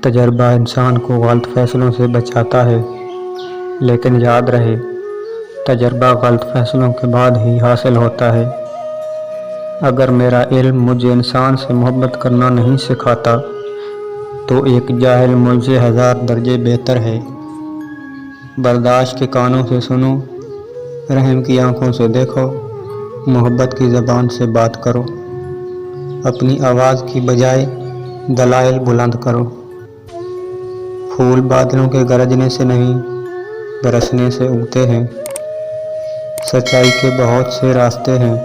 तजर्बा इंसान को गलत फैसलों से बचाता है, लेकिन याद रहे, तजर्बा गलत फैसलों के बाद ही हासिल होता है। अगर मेरा इल्म मुझे इंसान से मोहब्बत करना नहीं सिखाता, तो एक जाहिल मुझसे 1000 दर्जे बेहतर है। बर्दाश्त के कानों से सुनो, रहम की आंखों से देखो, मोहब्बत की ज़बान से बात करो। अपनी आवाज़ की बजाय दलाइल बुलंद करो। फूल बादलों के गरजने से नहीं, बरसने से उगते हैं। सच्चाई के बहुत से रास्ते हैं,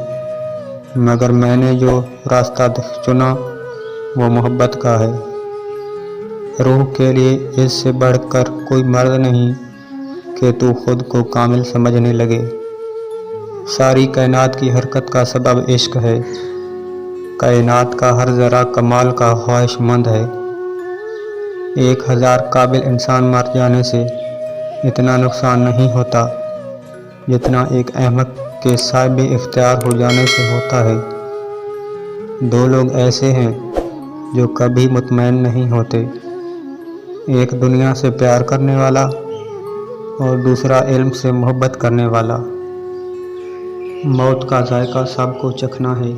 मगर मैंने जो रास्ता चुना वो मोहब्बत का है। रूह के लिए इससे बढ़कर कोई मर्द नहीं कि तू खुद को कामिल समझने लगे। सारी कायनात की हरकत का सबब इश्क है। कायनात का हर ज़रा कमाल का ख्वाहिशमंद है। 1000 काबिल इंसान मर जाने से इतना नुकसान नहीं होता जितना एक अहमक के साहिब इख्तियार हो जाने से होता है। 2 लोग ऐसे हैं जो कभी मुतमईन नहीं होते, एक दुनिया से प्यार करने वाला और दूसरा इल्म से मोहब्बत करने वाला। मौत का जायका सबको चखना है,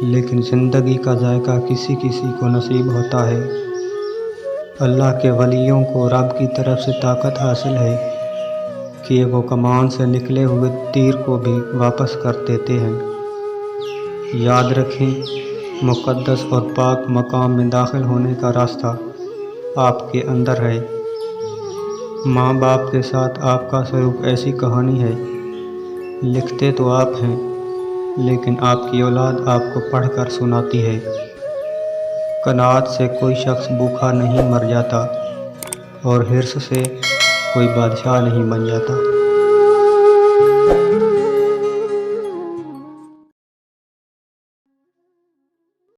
लेकिन ज़िंदगी का जायका किसी किसी को नसीब होता है। अल्लाह के वलियों को रब की तरफ से ताकत हासिल है कि वो कमान से निकले हुए तीर को भी वापस कर देते हैं। याद रखें, मुक़द्दस और पाक मकाम में दाखिल होने का रास्ता आपके अंदर है। माँ बाप के साथ आपका सलूक ऐसी कहानी है, लिखते तो आप हैं, लेकिन आपकी औलाद आपको पढ़कर सुनाती है। कनात से कोई शख्स भूखा नहीं मर जाता और हिर्स से कोई बादशाह नहीं बन जाता।